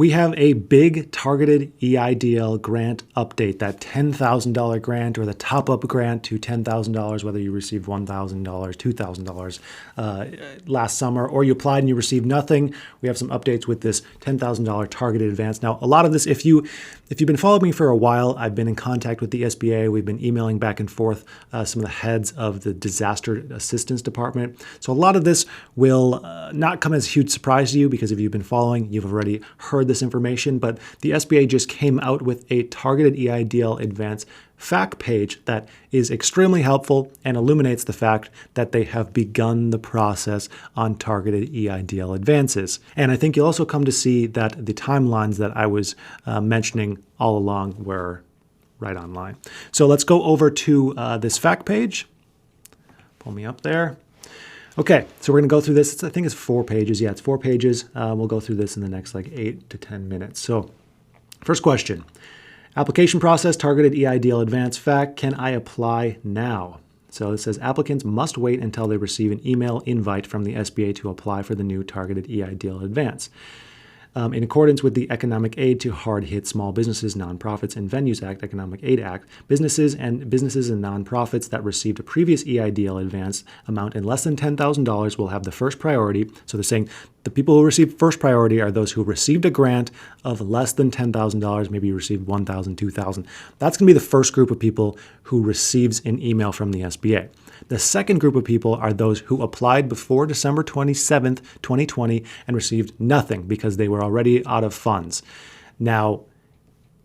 We have a big targeted Eideal grant update, that $10,000 grant or the top-up grant to $10,000, whether you received $1,000, $2,000 last summer, or you applied and you received nothing. We have some updates with this $10,000 targeted advance. Now, a lot of this, if you've been following me for a while, I've been in contact with the SBA. We've been emailing back and forth some of the heads of the Disaster Assistance Department. So a lot of this will not come as a huge surprise to you, because if you've been following, you've already heard this information, but the SBA just came out with a targeted Eideal advance fact page that is extremely helpful and illuminates the fact that they have begun the process on targeted Eideal advances. And I think you'll also come to see that the timelines that I was mentioning all along were right online. So let's go over to this fact page. Pull me up there. Okay, so we're going to go through this. I think it's 4 pages. Yeah, it's 4 pages. We'll go through this in the next 8 to 10 minutes. So first question, application process, targeted Eideal advance fact, can I apply now? So it says applicants must wait until they receive an email invite from the SBA to apply for the new targeted Eideal advance. In accordance with the Economic Aid to Hard-Hit Small Businesses, Nonprofits, and Venues Act, Economic Aid Act, businesses and nonprofits that received a previous Eideal advance amount in less than $10,000 will have the first priority. So they're saying the people who receive first priority are those who received a grant of less than $10,000, maybe you received $1,000, $2,000. That's going to be the first group of people who receives an email from the SBA. The second group of people are those who applied before December 27th, 2020 and received nothing because they were already out of funds. Now,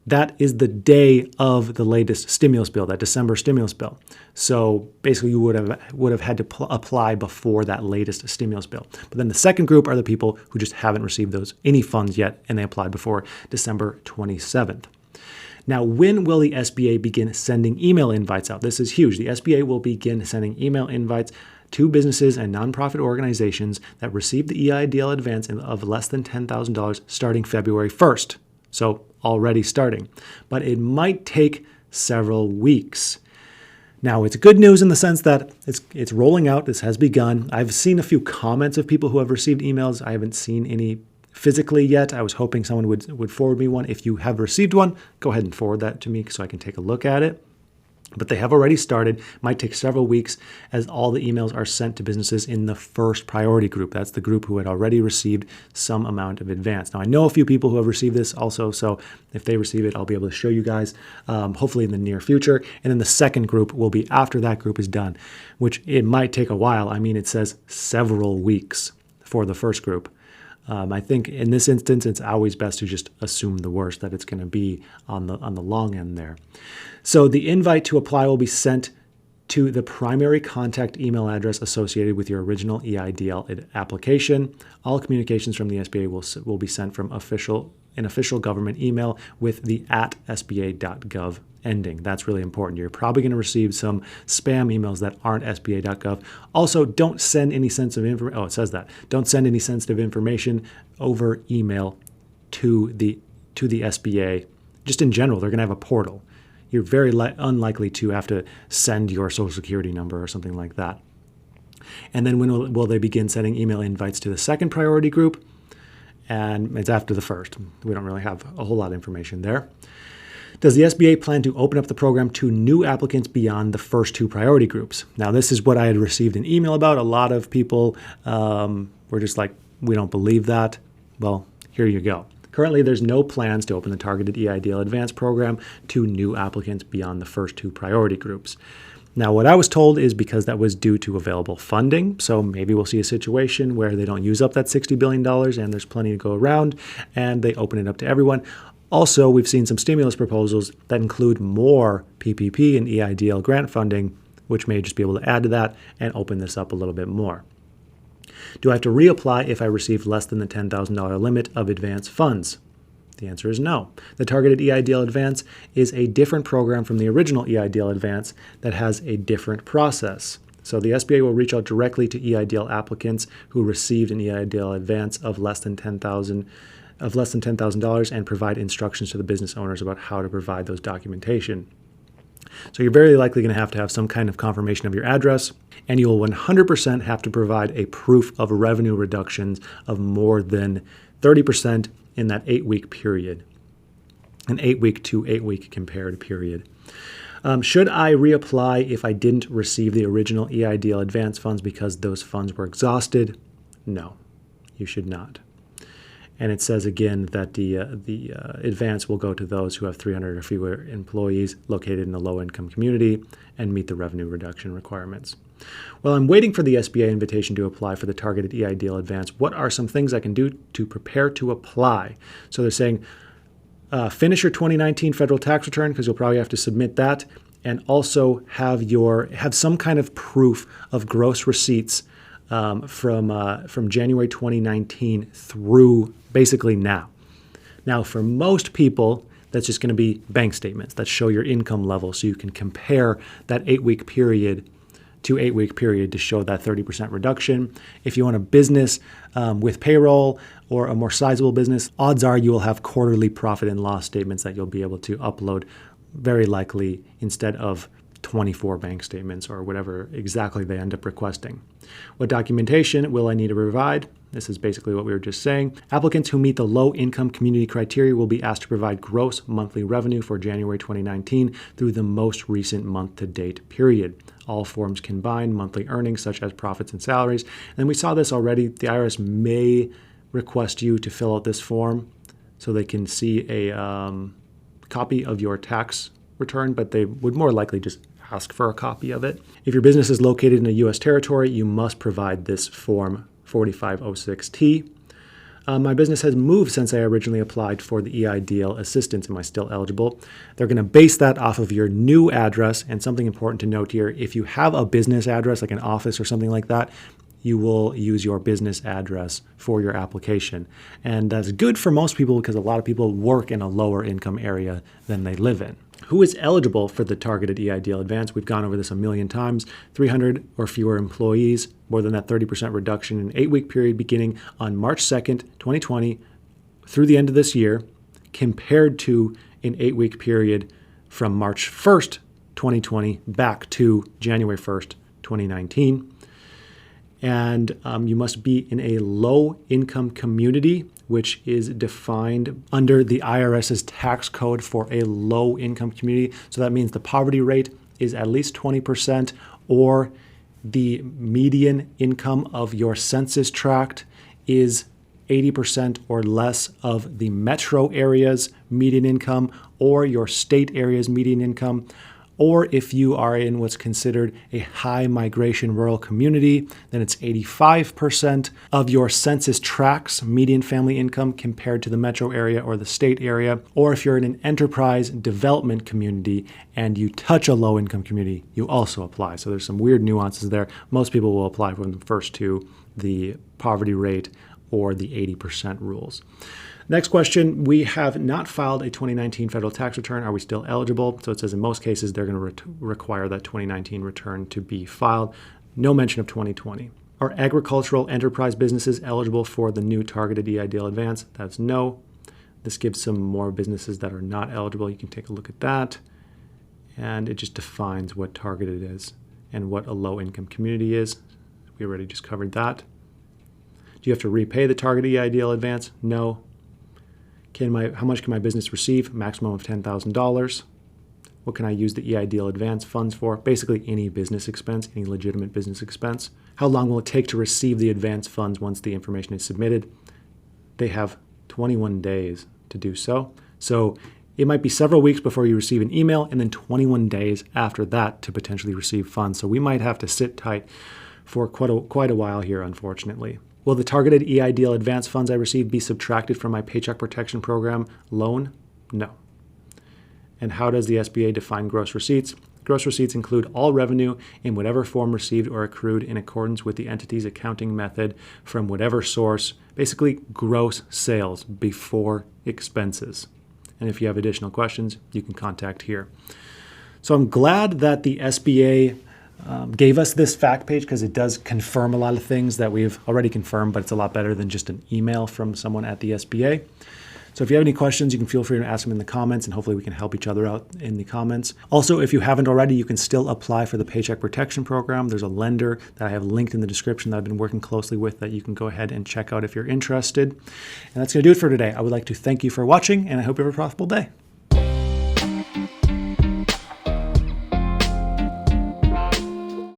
that is the day of the latest stimulus bill, that December stimulus bill. So basically you would have had to apply before that latest stimulus bill. But then the second group are the people who just haven't received any funds yet, and they applied before December 27th. Now, when will the SBA begin sending email invites out? This is huge. The SBA will begin sending email invites to businesses and nonprofit organizations that received the Eideal advance of less than $10,000 starting February 1st. So already starting. But it might take several weeks. Now, it's good news in the sense that it's rolling out. This has begun. I've seen a few comments of people who have received emails. I haven't seen any physically yet. I was hoping someone would forward me one. If you have received one, go ahead and forward that to me so I can take a look at it. But they have already started. Might take several weeks as all the emails are sent to businesses in the first priority group. That's the group who had already received some amount of advance. Now, I know a few people who have received this also, so if they receive it, I'll be able to show you guys, hopefully in the near future. And then the second group will be after that group is done, which it might take a while. I mean, it says several weeks for the first group. I think in this instance, it's always best to just assume the worst, that it's going to be on the long end there. So the invite to apply will be sent to the primary contact email address associated with your original Eideal application. All communications from the SBA will be sent from an official government email with the @sba.gov ending. That's really important. You're probably going to receive some spam emails that aren't sba.gov. Also, don't send any sensitive information. Oh, it says that. Don't send any sensitive information over email to the SBA. Just in general, they're going to have a portal. You're very unlikely to have to send your social security number or something like that. And then when will they begin sending email invites to the second priority group? And it's after the first. We don't really have a whole lot of information there. Does the SBA plan to open up the program to new applicants beyond the first 2 priority groups? Now, this is what I had received an email about. A lot of people were just like, we don't believe that. Well, here you go. Currently, there's no plans to open the targeted Eideal advance program to new applicants beyond the first 2 priority groups. Now, what I was told is because that was due to available funding. So maybe we'll see a situation where they don't use up that $60 billion and there's plenty to go around and they open it up to everyone. Also, we've seen some stimulus proposals that include more PPP and Eideal grant funding, which may just be able to add to that and open this up a little bit more. Do I have to reapply if I receive less than the $10,000 limit of advance funds? The answer is no. The targeted Eideal advance is a different program from the original Eideal advance that has a different process. So the SBA will reach out directly to Eideal applicants who received an Eideal advance of less than $10,000 and provide instructions to the business owners about how to provide those documentation. So you're very likely going to have some kind of confirmation of your address, and you will 100% have to provide a proof of revenue reductions of more than 30% in that 8-week period, an 8-week to 8-week compared period. Should I reapply if I didn't receive the original Eideal advance funds because those funds were exhausted? No, you should not. And it says again that the advance will go to those who have 300 or fewer employees located in a low-income community and meet the revenue reduction requirements. Well, I'm waiting for the SBA invitation to apply for the targeted Eideal advance. What are some things I can do to prepare to apply? So they're saying finish your 2019 federal tax return, because you'll probably have to submit that, and also have some kind of proof of gross receipts from January 2019 through basically now. Now, for most people, that's just going to be bank statements that show your income level, so you can compare that 8-week period to 8-week period to show that 30% reduction. If you want a business with payroll or a more sizable business, odds are you will have quarterly profit and loss statements that you'll be able to upload, very likely, instead of 24 bank statements or whatever exactly they end up requesting. What documentation will I need to provide? This is basically what we were just saying. Applicants who meet the low-income community criteria will be asked to provide gross monthly revenue for January 2019 through the most recent month-to-date period. All forms combine monthly earnings such as profits and salaries. And we saw this already. The IRS may request you to fill out this form so they can see a copy of your tax return, but they would more likely just ask for a copy of it. If your business is located in a U.S. territory, you must provide this form 4506T. My business has moved since I originally applied for the Eideal assistance. Am I still eligible? They're going to base that off of your new address. And something important to note here, if you have a business address, like an office or something like that, you will use your business address for your application. And that's good for most people because a lot of people work in a lower income area than they live in. Who is eligible for the targeted Eideal advance? We've gone over this a million times. 300 or fewer employees, more than that 30% reduction in an 8-week period beginning on March 2nd, 2020 through the end of this year, compared to an 8-week period from March 1st, 2020 back to January 1st, 2019. And you must be in a low-income community, which is defined under the IRS's tax code for a low-income community. So that means the poverty rate is at least 20%, or the median income of your census tract is 80% or less of the metro area's median income, or your state area's median income. Or if you are in what's considered a high migration rural community, then it's 85% of your census tract's median family income compared to the metro area or the state area. Or if you're in an enterprise development community and you touch a low-income community, you also apply. So there's some weird nuances there. Most people will apply from the first two, the poverty rate or the 80% rules. Next question, we have not filed a 2019 federal tax return. Are we still eligible? So it says in most cases, they're going to require that 2019 return to be filed. No mention of 2020. Are agricultural enterprise businesses eligible for the new targeted Eideal advance? That's no. This gives some more businesses that are not eligible. You can take a look at that. And it just defines what targeted is and what a low-income community is. We already just covered that. Do you have to repay the targeted Eideal advance? No. How much can my business receive? Maximum of $10,000. What can I use the Eideal advance funds for? Basically any business expense, any legitimate business expense. How long will it take to receive the advance funds once the information is submitted? They have 21 days to do so. So it might be several weeks before you receive an email, and then 21 days after that to potentially receive funds. So we might have to sit tight for quite a while here, unfortunately. Will the targeted Eideal advance funds I received be subtracted from my Paycheck Protection Program loan? No. And how does the SBA define gross receipts? Gross receipts include all revenue in whatever form received or accrued in accordance with the entity's accounting method from whatever source, basically gross sales before expenses. And if you have additional questions, you can contact here. So I'm glad that the SBA gave us this fact page because it does confirm a lot of things that we've already confirmed, but it's a lot better than just an email from someone at the SBA. So if you have any questions, you can feel free to ask them in the comments, and hopefully we can help each other out in the comments. Also, if you haven't already, you can still apply for the Paycheck Protection Program. There's a lender that I have linked in the description that I've been working closely with that you can go ahead and check out if you're interested. And that's going to do it for today. I would like to thank you for watching, and I hope you have a profitable day.